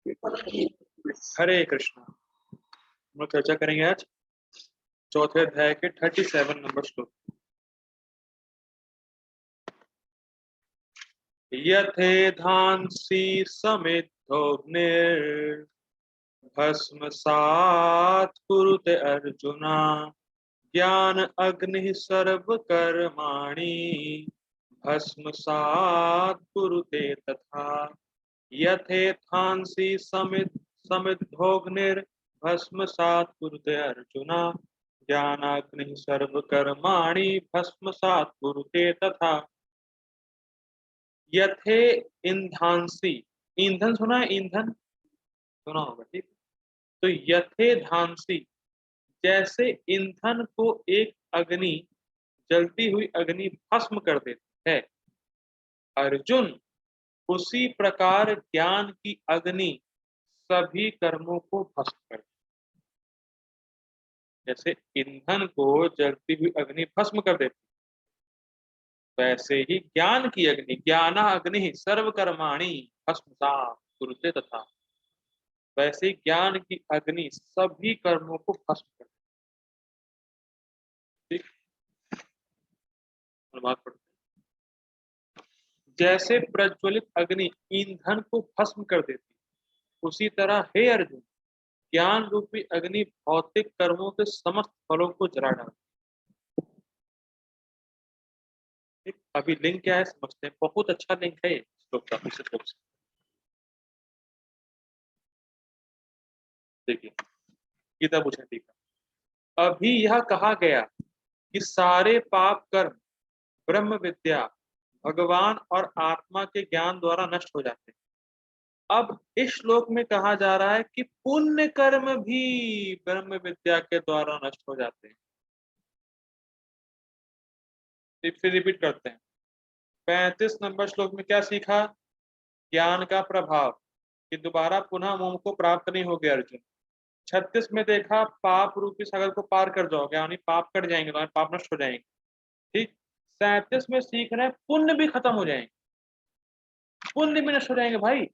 हरे कृष्णा। हम लोग चर्चा करेंगे आज चौथे अध्याय के 37 नंबर श्लोक। यथेधांसि समिद्धोऽग्निर्भस्मसात् कुरुते अर्जुना ज्ञान अग्निः सर्वकर्माणि भस्मसात् कुरुते तथा। यथेधांसि समिद्धोऽग्निर्भस्मसात् कुरुते अर्जुना ज्ञानाग्निः सर्वकर्माणि भस्मसात् कुरुते तथा। यथे ईंधांसि, ईंधन सुना है? ईंधन सुना होगा, ठीक। तो यथे धांसी, जैसे ईंधन को एक अग्नि, जलती हुई अग्नि भस्म कर देती है अर्जुन, उसी प्रकार ज्ञान की अग्नि सभी कर्मों को भस्म कर देती। जैसे ईंधन को जलती हुई अग्नि भस्म कर देती, वैसे ही ज्ञान की अग्नि, ज्ञान अग्नि सर्वकर्माणि भस्मसात् कुरुते तथा, वैसे ज्ञान की अग्नि सभी कर्मों को भस्म कर देती। अनुवाद पढ़ते हैं। जैसे प्रज्वलित अग्नि ईंधन को भस्म कर देती, उसी तरह हे अर्जुन, ज्ञान रूपी अग्नि भौतिक कर्मों के समस्त फलों को जला डालती। अभी लिंक क्या है समझते हैं। बहुत अच्छा लिंक है श्लोक का, इस श्लोक से देखिए। गीता पूछे ठीक है। अभी यह कहा गया कि सारे पाप कर्म, ब्रह्म विद्या, भगवान और आत्मा के ज्ञान द्वारा नष्ट हो जाते हैं। अब इस श्लोक में कहा जा रहा है कि पुण्य कर्म भी ब्रह्म विद्या के द्वारा नष्ट हो जाते हैं। फिर रिपीट करते हैं। 35 नंबर श्लोक में क्या सीखा? ज्ञान का प्रभाव, कि दोबारा पुनः मोह को प्राप्त नहीं हो गया अर्जुन। 36 में देखा पाप रूपी सागर को पार कर जाओगे, यानी पाप कट जाएंगे, तो पाप नष्ट हो जाएंगे, ठीक। 37 में सीख रहे हैं पुण्य भी खत्म हो जाएंगे, पुण्य भी नष्ट हो जाएंगे भाई।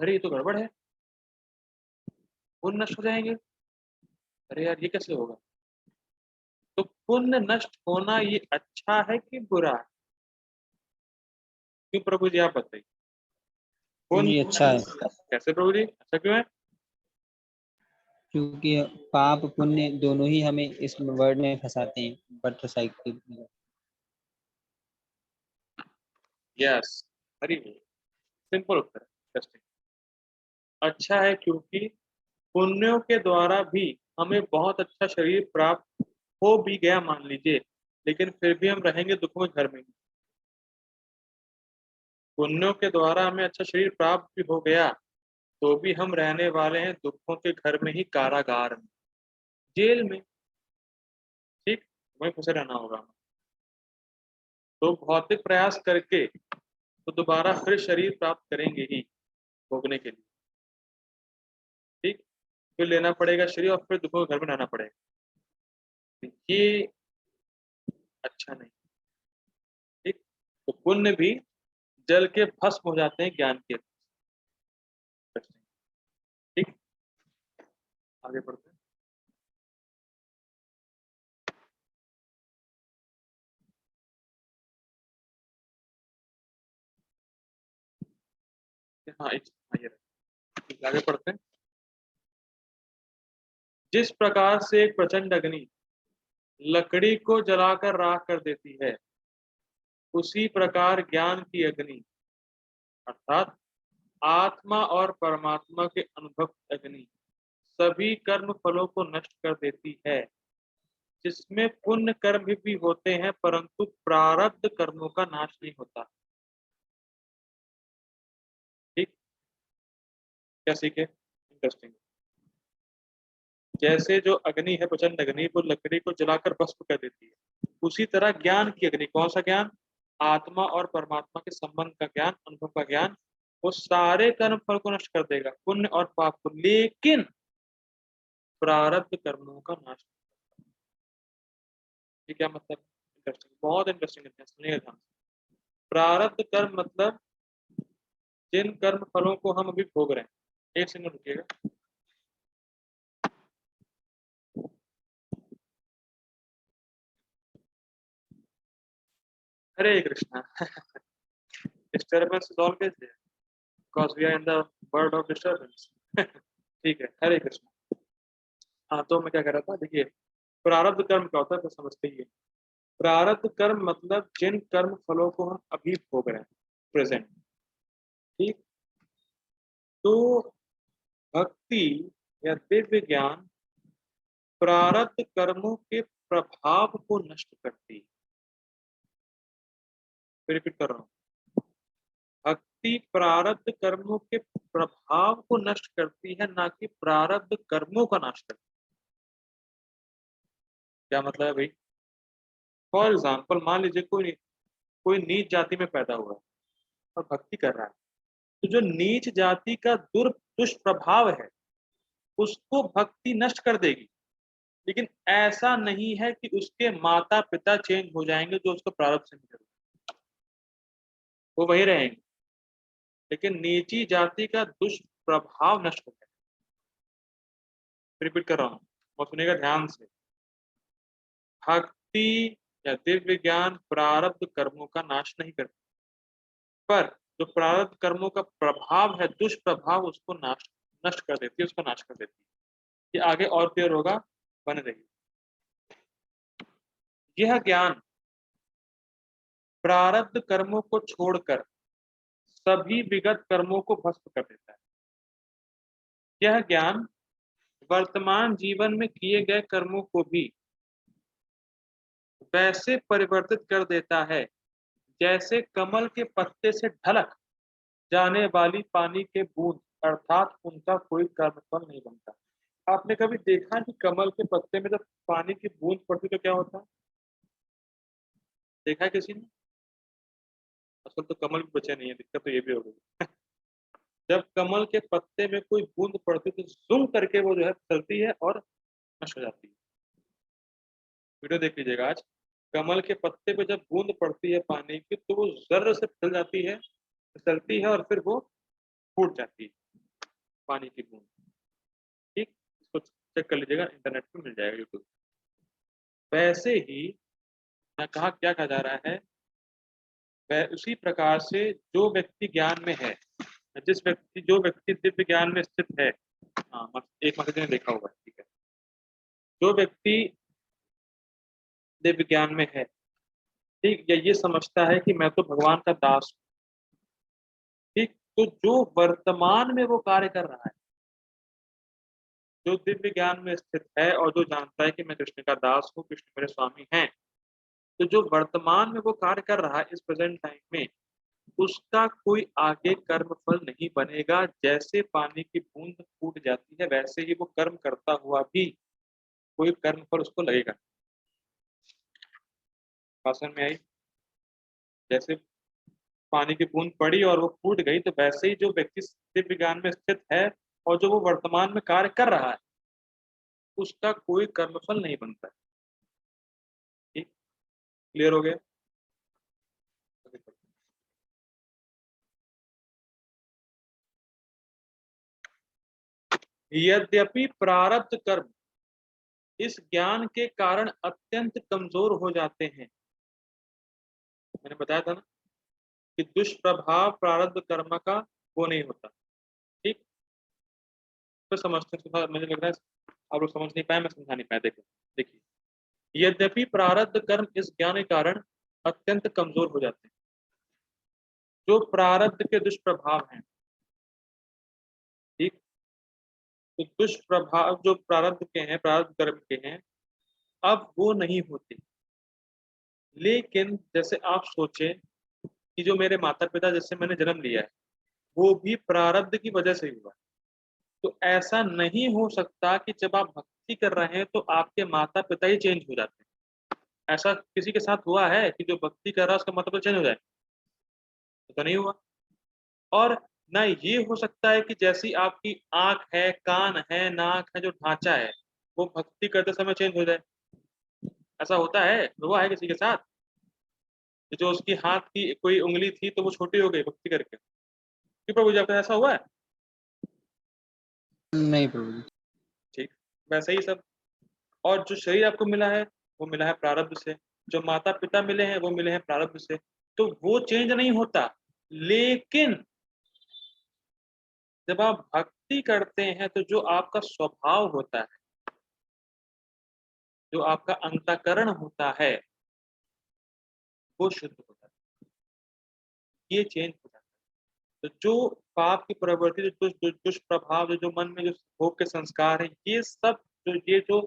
अरे ये तो गड़बड़ है, पुण्य नष्ट हो जाएंगे, अरे यार ये कैसे होगा? तो पुण्य नष्ट होना ये अच्छा है कि बुरा है? क्यों प्रभु जी आप बताइए। ये अच्छा है। कैसे प्रभु जी, अच्छा क्यों है? क्योंकि पाप पुण्य दोनों ही हमें इस वर्ड में फंसाते हैं, बटर साइकिल। यस, हरी सिंपल उत्तर है। इंटरेस्टिंग। अच्छा है क्योंकि पुण्यों के द्वारा भी हमें बहुत अच्छा शरीर प्राप्त हो भी गया मान लीजिए, लेकिन फिर भी हम रहेंगे दुखों में घर में ही। पुण्यों के द्वारा हमें अच्छा शरीर प्राप्त भी हो गया, तो भी हम रहने वाले हैं दुखों के घर में ही, कारागार में, जेल में, ठीक। वहीं फंसे रहना होगा हमें। तो भौतिक प्रयास करके तो दोबारा फिर शरीर प्राप्त करेंगे ही भोगने के लिए, ठीक। फिर लेना पड़ेगा शरीर और फिर दुखों के घर में रहना पड़ेगा। ये अच्छा नहीं, ठीक। तो पुण्य भी जल के भस्म हो जाते हैं ज्ञान के, ठीक। आगे बढ़ते हैं। हाँ आगे पढ़ते हैं। जिस प्रकार से एक प्रचंड अग्नि लकड़ी को जलाकर राख कर देती है, उसी प्रकार ज्ञान की अग्नि अर्थात आत्मा और परमात्मा के अनुभव की अग्नि सभी कर्म फलों को नष्ट कर देती है। जिसमें पुण्य कर्म भी होते हैं, परंतु प्रारब्ध कर्मों का नाश नहीं होता, ठीक। क्या सीखे? इंटरेस्टिंग। जैसे जो अग्नि है, प्रचंड अग्नि, वो लकड़ी को जलाकर भस्म कर देती है, उसी तरह ज्ञान की अग्नि, कौन सा ज्ञान? आत्मा और परमात्मा के संबंध का ज्ञान, अनुभव का ज्ञान, वो सारे कर्म फल को नष्ट कर देगा, पुण्य और पाप को, लेकिन प्रारब्ध कर्मों का नाश। ये क्या मतलब? इंटरेस्टिंग, बहुत इंटरेस्टिंग है, सुनिए ध्यान से। प्रारब्ध कर्म मतलब जिन कर्म फलों को हम अभी भोग रहे हैं। एक सेकंड रुकिएगा। Hare Krishna. Disturbance is always there because we are in the world of disturbance. ठीक है, हरे कृष्णा। हाँ, तो मैं क्या कह रहा था, देखिए प्रारब्ध कर्म क्या होता है तो समझते ही है। प्रारब्ध कर्म मतलब जिन कर्म फलों को हम अभी भोग रहे हैं, प्रेजेंट। ठीक। तो भक्ति या दिव्य ज्ञान प्रारब्ध कर्मों के प्रभाव को नष्ट करती है। रिपीट कर रहा हूँ, भक्ति प्रारब्ध कर्मों के प्रभाव को नष्ट करती है, ना कि प्रारब्ध कर्मों का नाश करती है। क्या मतलब है भाई? फॉर एग्जाम्पल मान लीजिए कोई कोई नीच जाति में पैदा हुआ है और भक्ति कर रहा है, तो जो नीच जाति का दुष्प्रभाव है उसको भक्ति नष्ट कर देगी। लेकिन ऐसा नहीं है कि उसके माता पिता चेंज हो जाएंगे जो उसको प्रारब्ध से मिले, वो वही रहेंगे, लेकिन नीची जाति का दुष्प्रभाव नष्ट हो जाएगा। रिपीट कर रहा हूँ और सुनिएगा ध्यान से। भक्ति या दिव्य ज्ञान प्रारब्ध कर्मों का नाश नहीं करती, पर जो प्रारब्ध कर्मों का प्रभाव है, दुष्प्रभाव, उसको नष्ट कर देती है, उसको नाश कर देती है। ये आगे और क्लियर होगा, बने रहिए। यह ज्ञान प्रारब्ध कर्मों को छोड़कर सभी विगत कर्मों को भस्म कर देता है। यह ज्ञान वर्तमान जीवन में किए गए कर्मों को भी वैसे परिवर्तित कर देता है जैसे कमल के पत्ते से ढलक जाने वाली पानी के बूंद, अर्थात उनका कोई कर्मफल नहीं बनता। आपने कभी देखा कि कमल के पत्ते में जब पानी की बूंद पड़ती तो क्या होता है? देखा है किसी ने? असल तो कमल भी बचे नहीं है, दिक्कत तो ये भी हो गई। जब कमल के पत्ते में कोई बूंद पड़ती तो जूम करके वो जो है चलती है और नष्ट हो जाती है। वीडियो देख लीजिएगा आज। कमल के पत्ते पे जब बूंद पड़ती है पानी की तो वो जर्र से फिसल जाती है, फिसलती है और फिर वो फूट जाती है, पानी की बूंद। ठीक, इसको चेक कर लीजिएगा, इंटरनेट पे मिल जाएगा, यूट्यूब। वैसे ही मैं कहा, क्या कहा जा रहा है, वह उसी प्रकार से जो व्यक्ति ज्ञान में है, जो व्यक्ति दिव्य ज्ञान में स्थित है। हाँ, एक मकसद ने देखा होगा, ठीक है। जो व्यक्ति दिव्य ज्ञान में है, ठीक, या ये समझता है कि मैं तो भगवान का दास हूँ, ठीक, तो जो वर्तमान में वो कार्य कर रहा है, जो दिव्य ज्ञान में स्थित है और जो जानता है कि मैं कृष्ण का दास हूँ, कृष्ण मेरे स्वामी हैं, तो जो वर्तमान में वो कार्य कर रहा है इस प्रेजेंट टाइम में, उसका कोई आगे कर्म फल नहीं बनेगा। जैसे पानी की बूंद फूट जाती है वैसे ही वो कर्म करता हुआ भी कोई कर्म फल उसको लगेगा। भाषण में आई, जैसे पानी की बूंद पड़ी और वो फूट गई, तो वैसे ही जो व्यक्ति दिव्य ज्ञान में स्थित है और जो वो वर्तमान में कार्य कर रहा है उसका कोई कर्मफल नहीं बनता है। ठीक, क्लियर हो गया? यद्यपि प्रारब्ध कर्म इस ज्ञान के कारण अत्यंत कमजोर हो जाते हैं। मैंने बताया था ना कि दुष्प्रभाव प्रारब्ध कर्म का वो नहीं होता। ठीक, तो समझते हैं, मुझे लग रहा है आप लोग समझ नहीं पाए, मैं समझा नहीं पाया। देखो, देखिए, यद्यपि प्रारब्ध कर्म इस ज्ञान के कारण अत्यंत कमजोर हो जाते हैं। जो प्रारब्ध के दुष्प्रभाव हैं, ठीक, तो दुष्प्रभाव जो प्रारब्ध के हैं, प्रारब्ध कर्म के हैं, अब वो नहीं होते। लेकिन जैसे आप सोचें कि जो मेरे माता पिता जिससे मैंने जन्म लिया है वो भी प्रारब्ध की वजह से हुआ है। तो ऐसा नहीं हो सकता कि जब आप भक्ति कर रहे हैं तो आपके माता पिता ही चेंज हो जाते हैं। ऐसा किसी के साथ हुआ है कि जो भक्ति कर रहा है उसका माता पिता चेंज हो जाए? तो नहीं हुआ। और ना ये हो सकता है कि जैसी आपकी आंख है, कान है, नाक है, जो ढांचा है वो भक्ति करते समय चेंज हो जाए। ऐसा होता है, हुआ है किसी के साथ कि जो उसकी हाथ की कोई उंगली थी तो वो छोटी हो गई भक्ति करके? कि प्रभु जी आपका ऐसा हुआ है? नहीं प्रभु जी। ठीक, वैसे ही सब। और जो शरीर आपको मिला है वो मिला है प्रारब्ध से, जो माता पिता मिले हैं वो मिले हैं प्रारब्ध से, तो वो चेंज नहीं होता। लेकिन जब आप भक्ति करते हैं तो जो आपका स्वभाव होता है, जो आपका अंतःकरण होता है, वो शुद्ध होता है, ये चेंज हो जाता है। तो जो पाप की प्रवृत्ति, जो दुष्प्रभाव, जो मन में जो भोग के संस्कार है, ये सब ये जो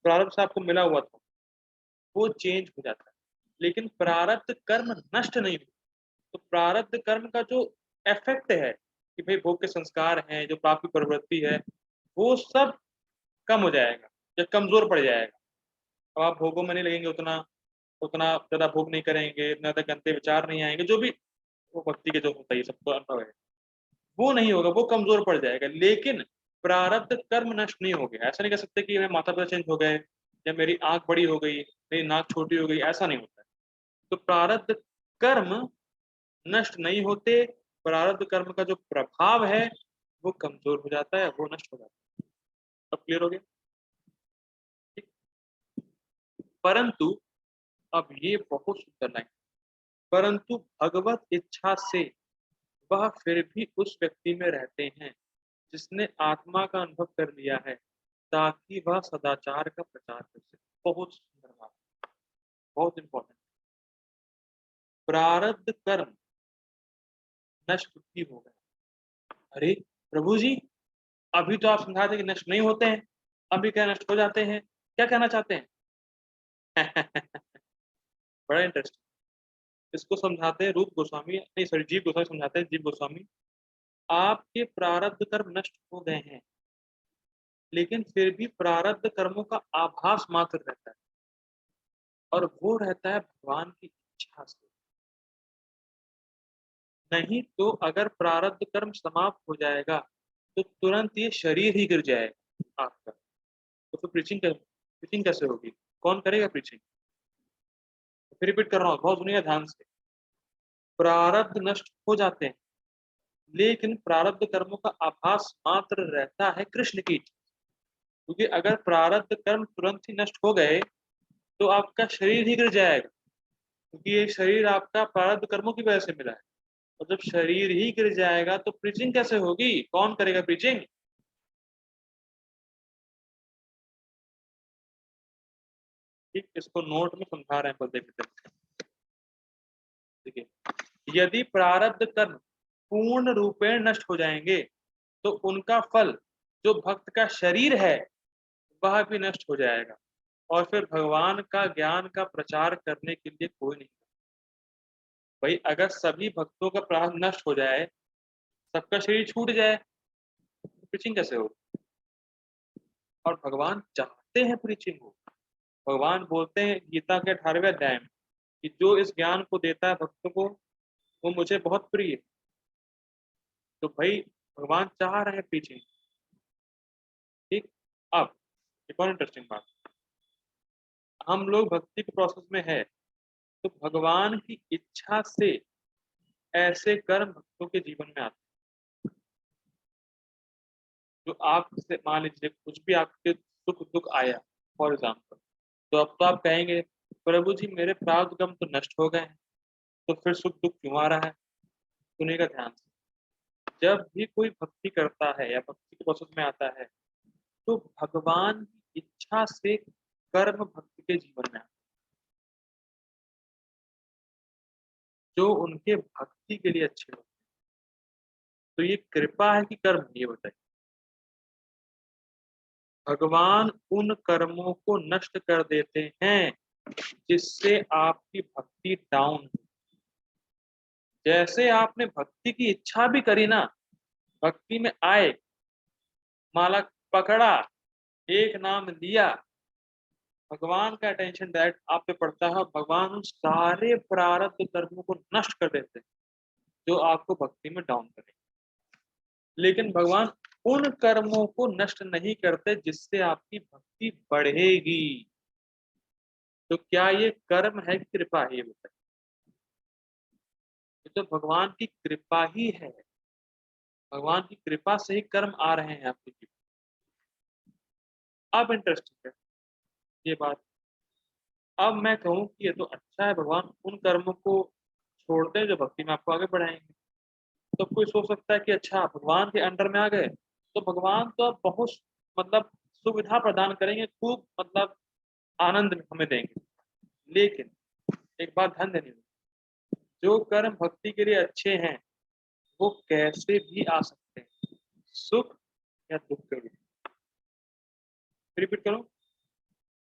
प्रारब्ध से आपको मिला हुआ था, वो चेंज हो जाता है। लेकिन प्रारब्ध कर्म नष्ट नहीं होता। तो प्रारब्ध कर्म का जो इफेक्ट है कि भाई भोग के संस्कार हैं, जो पाप की प्रवृत्ति है, वो सब कम हो जाएगा या कमजोर पड़ जाएगा। अब आप भोगों में नहीं लगेंगे, उतना उतना ज्यादा भोग नहीं करेंगे, इतना ज्यादा गंदे विचार नहीं आएंगे, जो भी वो भक्ति के जो होता है सबको अनुभव है, वो नहीं होगा, वो कमजोर पड़ जाएगा। लेकिन प्रारब्ध कर्म नष्ट नहीं हो गया। ऐसा नहीं कह सकते कि मेरे माता पिता चेंज हो गए या मेरी आंख बड़ी हो गई, मेरी नाक छोटी हो गई, ऐसा नहीं होता है। तो प्रारब्ध कर्म नष्ट नहीं होते, प्रारब्ध कर्म का जो प्रभाव है वो कमजोर हो जाता है, वो नष्ट हो जाता है। अब क्लियर हो गया? ठीक। परंतु अब ये बहुत सुंदर लाइन, परंतु भगवत इच्छा से वह फिर भी उस व्यक्ति में रहते हैं जिसने आत्मा का अनुभव कर लिया है, ताकि वह सदाचार का प्रचार कर सके। बहुत सुंदर बात, बहुत इंपॉर्टेंट। प्रारब्ध कर्म नष्ट भी हो गए। अरे प्रभु जी, अभी तो आप समझा थे कि नष्ट नहीं होते हैं, अभी क्या नष्ट हो जाते हैं, क्या कहना चाहते हैं? बड़ा इंटरेस्टिंग। इसको समझाते हैं रूप गोस्वामी, नहीं सॉरी जीव गोस्वामी समझाते हैं, जीव गोस्वामी। आपके प्रारब्ध कर्म नष्ट हो गए हैं, लेकिन फिर भी प्रारब्ध कर्मों का आभास मात्र रहता है, और वो रहता है भगवान की इच्छा से। नहीं तो अगर प्रारब्ध कर्म समाप्त हो जाएगा तो तुरंत ये शरीर ही गिर जाएगा आपका। तो फिर प्रीचिंग कैसे होगी? कौन करेगा प्रीचिंग? फिर रिपीट कर रहा हूँ, बहुत सुनिएगा ध्यान से। प्रारब्ध नष्ट हो जाते हैं, लेकिन प्रारब्ध कर्मों का आभास मात्र रहता है कृष्ण की इच्छा। क्योंकि अगर प्रारब्ध कर्म तुरंत ही नष्ट हो गए तो आपका शरीर ही गिर जाएगा, क्योंकि ये शरीर आपका प्रारब्ध कर्मों की वजह से मिला है। और जब शरीर ही गिर जाएगा तो प्रीचिंग कैसे होगी? कौन करेगा प्रीचिंग? ठीक, इसको नोट में समझा रहे हैं बल देखते। देखिए, यदि प्रारब्ध कर्म पूर्ण रूपेण नष्ट हो जाएंगे तो उनका फल, जो भक्त का शरीर है, वह भी नष्ट हो जाएगा, और फिर भगवान का ज्ञान का प्रचार करने के लिए कोई नहीं। भाई अगर सभी भक्तों का प्राण नष्ट हो जाए, सबका शरीर छूट जाए, तो प्रीचिंग कैसे हो? और भगवान चाहते हैं प्रीचिंग हो। भगवान बोलते हैं गीता के 18वें अध्याय में कि जो इस ज्ञान को देता है भक्तों को, वो मुझे बहुत प्रिय है। तो भाई भगवान चाह रहे हैं प्रीचिंग। ठीक। अब एक और इंटरेस्टिंग बात, हम लोग भक्ति के प्रोसेस में है, तो भगवान की इच्छा से ऐसे कर्म भक्तों के जीवन में आते हैं जो आपसे, मान लीजिए कुछ भी आपके सुख दुख आया फॉर एग्जाम्पल, तो अब तो आप कहेंगे प्रभु जी मेरे प्रारब्ध कर्म तो नष्ट हो गए हैं, तो फिर सुख दुख क्यों आ रहा है? सुनिएगा ध्यान से। जब भी कोई भक्ति करता है या भक्ति के प्रोसेस में आता है, तो भगवान की इच्छा से कर्म भक्ति के जीवन में आता है, जो उनके भक्ति के लिए अच्छे होते हैं। तो ये कृपा है कि कर्म? ये बताइए। भगवान उन कर्मों को नष्ट कर देते हैं जिससे आपकी भक्ति डाउन। जैसे आपने भक्ति की इच्छा भी करी ना, भक्ति में आए, माला पकड़ा, एक नाम लिया, भगवान का अटेंशन डायरेक्ट आप पे पड़ता है, भगवान उन सारे प्रारब्ध कर्मों को नष्ट कर देते हैं जो आपको भक्ति में डाउन करें। लेकिन भगवान उन कर्मों को नष्ट नहीं करते जिससे आपकी भक्ति बढ़ेगी। तो क्या ये कर्म है कि कृपा है? ये बताइए। ये तो भगवान की कृपा ही है। भगवान की कृपा से ही कर्म आ रहे हैं आपके जीवन। अब इंटरेस्टिंग है ये बात। अब मैं कहूँ कि ये तो अच्छा है, भगवान उन कर्मों को छोड़ दें जो भक्ति में आपको आगे बढ़ाएंगे। तो कोई सोच सकता है कि अच्छा भगवान के अंडर में आ गए तो भगवान तो अब बहुत मतलब सुविधा प्रदान करेंगे, खूब मतलब आनंद हमें देंगे। लेकिन एक बात ध्यान देनी होगी, जो कर्म भक्ति के लिए अच्छे हैं वो कैसे भी आ सकते हैं, सुख या दुख के रूप में। रिपीट करो,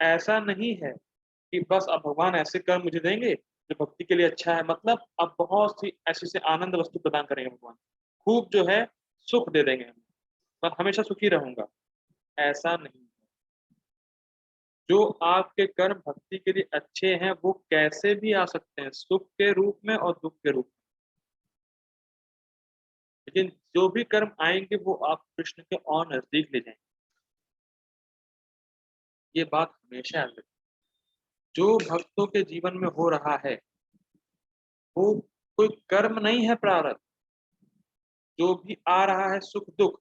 ऐसा नहीं है कि बस अब भगवान ऐसे कर्म मुझे देंगे जो भक्ति के लिए अच्छा है, मतलब अब बहुत सी ऐसी से आनंद वस्तु प्रदान करेंगे भगवान, खूब जो है सुख दे देंगे हमें, मैं हमेशा सुखी रहूंगा। ऐसा नहीं है। जो आपके कर्म भक्ति के लिए अच्छे हैं वो कैसे भी आ सकते हैं, सुख के रूप में और दुख के रूप में। लेकिन जो भी कर्म आएंगे वो आप कृष्ण के और नजदीक ले जाएंगे। ये बात हमेशा याद रखें। जो भक्तों के जीवन में हो रहा है वो कोई कर्म नहीं है, प्रारब्ध। जो भी आ रहा है सुख दुख,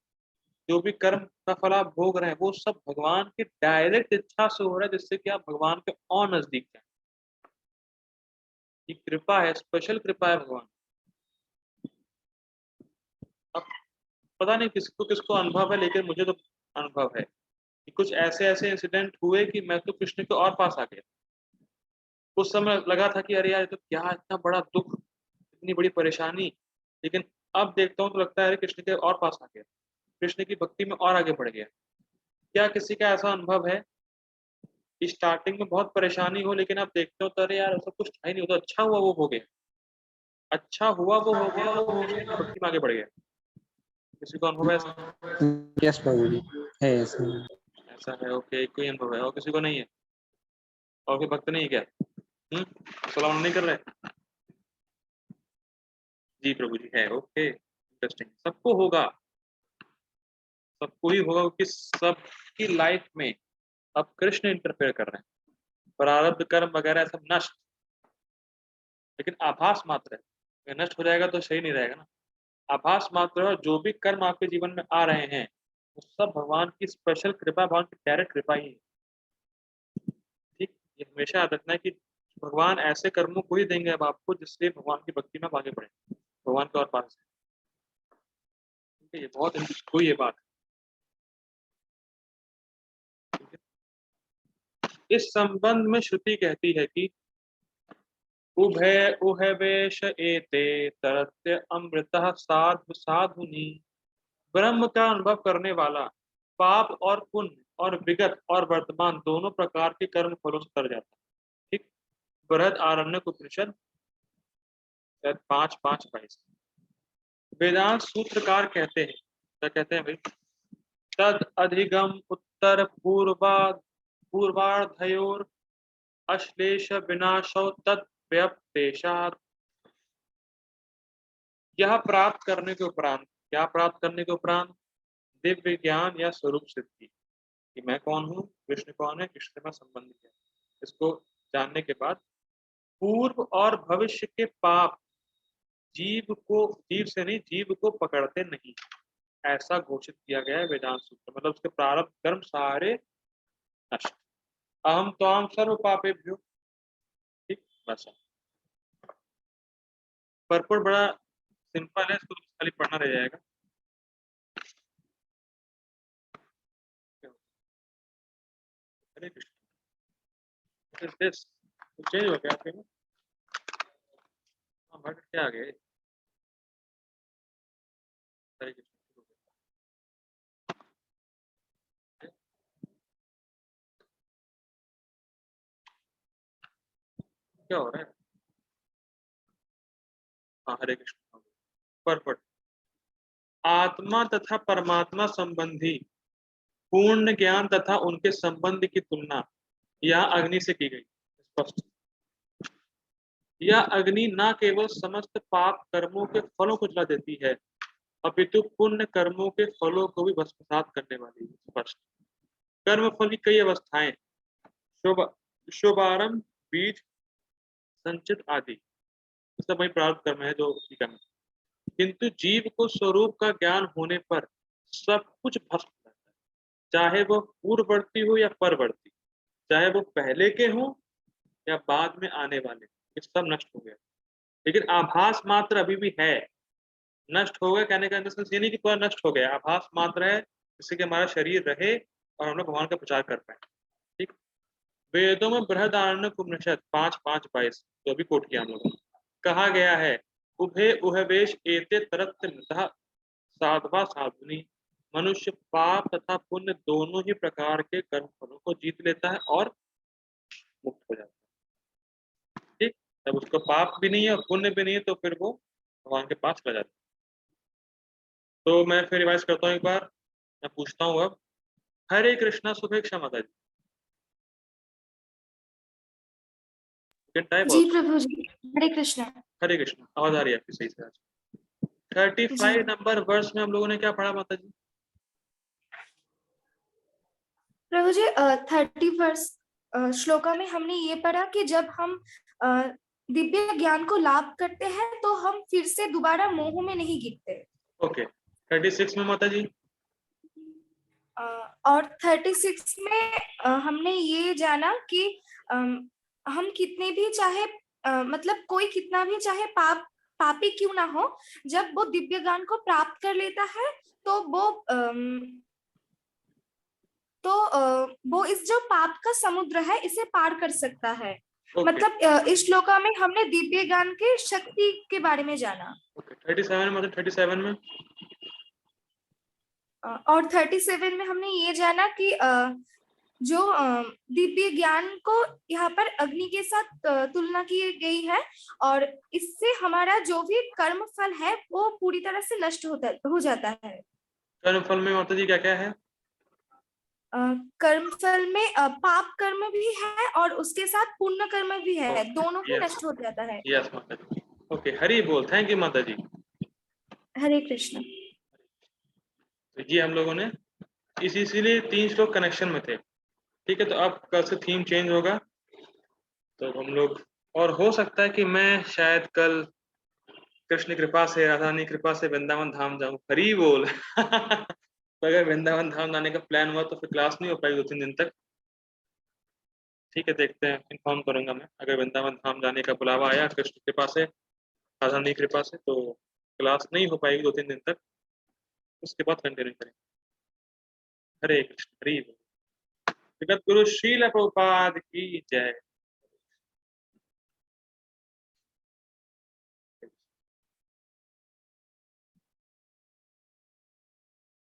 जो भी कर्म का फल आप भोग रहे हैं वो सब भगवान की डायरेक्ट इच्छा से हो रहा है, जिससे कि आप भगवान के और नजदीक जाए। ये कृपा है, स्पेशल कृपा है भगवान। अब पता नहीं किसको किसको अनुभव है, लेकिन मुझे तो अनुभव है कि कुछ ऐसे ऐसे इंसिडेंट हुए कि मैं तो कृष्ण के और पास आ गया। उस समय लगा था कि अरे यार ये तो क्या इतना बड़ा दुख, इतनी बड़ी परेशानी, लेकिन अब देखता हूँ तो लगता है अरे कृष्ण के और पास आ गया, कृष्ण की भक्ति में और आगे बढ़ गया। क्या किसी का ऐसा अनुभव है कि स्टार्टिंग में बहुत परेशानी हो लेकिन आप देखते हो तो अरे यार ऐसा कुछ था ही नहीं, वो तो अच्छा हुआ वो हो गया, अच्छा हुआ वो हो गया और कृष्ण की भक्ति में आगे बढ़ गया। किसी को अनुभव है ऐसा? यस प्रभु जी, है ऐसा। ऐसा है, ओके, कोई अनुभव है और किसी को नहीं है? और कोई भक्त नहीं है क्या? सलाम नहीं कर रहे? जी प्रभु जी है, ओके, इंटरेस्टिंग। सबको होगा, सबको ही होगा, क्योंकि सबकी लाइफ में अब कृष्ण इंटरफेयर कर रहे हैं। प्रारब्ध कर्म वगैरह सब नष्ट, लेकिन आभास मात्र है। अगर नष्ट हो जाएगा तो सही नहीं रहेगा ना। आभास मात्र है, और जो भी कर्म आपके जीवन में आ रहे हैं वो सब भगवान की स्पेशल कृपा, भगवान की डायरेक्ट कृपा ही है। ठीक, ये हमेशा याद रखना है कि भगवान ऐसे कर्मों को ही देंगे अब आपको जिससे भगवान की भक्ति में आप आगे बढ़े, भगवान के और पास। ठीक है, ये बहुत कोई ये बात है। इस संबंध में श्रुति कहती है कि उभय उहवेश एते तरत्य अमृतः साधु साधुनी। ब्रह्म का अनुभव करने वाला पाप और पुण्य और विगत और वर्तमान दोनों प्रकार के कर्म फलों से तर जाता है। ठीक, बृहद आरण्यक उपनिषद 5:5-22। वेदांत सूत्रकार कहते हैं, क्या कहते हैं भाई? तद अधिगम उत्तर पूर्वार्धयोर अश्लेष विनाशो तत्व्यपदेशात्। यह प्राप्त करने के उपरांत, क्या प्राप्त करने के उपरांत? दिव्य ज्ञान या स्वरूप सिद्धि, कि मैं कौन हूँ, कृष्ण कौन है, कृष्ण में संबंध है, इसको जानने के बाद पूर्व और भविष्य के पाप जीव को, जीव से नहीं, जीव को पकड़ते नहीं, ऐसा घोषित किया गया है वेदांत सूत्र। मतलब उसके प्रारब्ध कर्म सारे नष्ट। अहम त्वाम सर्व पापेभ्यो। ठीक, बस। परपुर बड़ा सिंपल है, इसको खाली पढ़ना रह जाएगा। हरे कृष्ण, दिस चेंज हो गया आपके में? हाँ बट क्या आ गया? हरे कृष्ण, क्या हो रहा है? हाँ हरे कृष्ण, परफेक्ट। आत्मा तथा परमात्मा संबंधी पूर्ण ज्ञान तथा उनके संबंध की तुलना यहाँ अग्नि से की गई, स्पष्ट। यह अग्नि न केवल समस्त पाप कर्मों के फलों को जला देती है, अपितु पुण्य कर्मों के फलों को भी भस्मसात करने वाली है, स्पष्ट। कर्म फल की कई अवस्थाएं, शुभ शुभारंभ, बीज, संचित आदि, सब वही प्रारब्ध कर्म है जो ठीक है। किंतु जीव को स्वरूप का ज्ञान होने पर सब कुछ भस्म हो जाता है, चाहे वो पूर्ववर्ती हो या परवर्ती, चाहे वो पहले के हो या बाद में आने वाले, ये सब नष्ट हो गया। लेकिन आभास मात्र अभी भी है। नष्ट हो गया कहने का इंद्र ये नहीं कि पूरा नष्ट हो गया, आभास मात्र है, जिससे कि हमारा शरीर रहे और हम लोग भगवान का प्रचार कर पाए। ठीक। वेदों में बृहदारण्यक उपनिषद 5:5-22 जो भी कोट किया हम लोगों ने, कहा गया है उभे उहवेश एते तरत्त मृतः साधवा साधुनी, मनुष्य पाप तथा पुण्य दोनों ही प्रकार के कर्म फलों को जीत लेता है और मुक्त हो जाता है। ठीक। जब उसको पाप भी नहीं है और पुण्य भी नहीं है तो फिर वो भगवान के पास चला जाता है। तो मैं फिर रिवाइज करता हूँ एक बार, मैं पूछता हूँ अब। हरे कृष्णा शुभेच्छा माता जी। जी प्रभु जी, हरे कृष्णा। हरे कृष्णा, आवाज आ रही है आपकी सही से आज। 35 नंबर वर्ष में हम लोगों ने क्या पढ़ा माता जी? प्रभु जी 31 श्लोका में हमने ये पढ़ा कि जब हम दिव्य ज्ञान को लाभ करते हैं तो हम फिर से दोबारा मोह में नहीं गिरते। ओके। 36 में माता जी? और 36 में हमने ये जाना कि हम कितने भी चाहे मतलब कोई कितना भी चाहे पापी क्यों ना हो, जब वो दिव्य ज्ञान को प्राप्त कर लेता है तो वो इस जो पाप का समुद्र है इसे पार कर सकता है। मतलब इस श्लोका में हमने दिव्य ज्ञान के शक्ति के बारे में जाना। 37 मतलब 37 में और 37 में हमने ये जाना कि जो दिव्य ज्ञान को यहाँ पर अग्नि के साथ तुलना की गई है और इससे हमारा जो भी कर्म फल है वो पूरी तरह से नष्ट हो जाता है। कर्म फल में माता जी क्या क्या है? कर्म फल में पाप कर्म भी है और उसके साथ पुण्य कर्म भी है, दोनों ही नष्ट हो जाता है। यस माता जी। ओके, हरि बोल। थैंक यू माता जी। हरे कृष्ण। तो ये हम लोगों ने इसीलिए 3 श्लोक कनेक्शन में थे। ठीक है, तो अब कल से थीम चेंज होगा तो हम लोग, और हो सकता है कि मैं शायद कल कृष्ण कृपा से, राधानी कृपा से वृंदावन धाम जाऊं। हरी बोल। तो अगर वृंदावन धाम जाने का प्लान हुआ तो फिर क्लास नहीं हो पाएगी 2-3 दिन तक। ठीक है, देखते हैं, इन्फॉर्म करूंगा मैं। अगर वृंदावन धाम जाने का बुलावा आया कृष्ण कृपा से, राधानी कृपा से, तो क्लास नहीं हो पाएगी 2-3 दिन तक, उसके बाद कंटिन्यू करेंगे। हरे कृष्ण, हरि बोल। जगत गुरु श्रील प्रभुपाद की जय।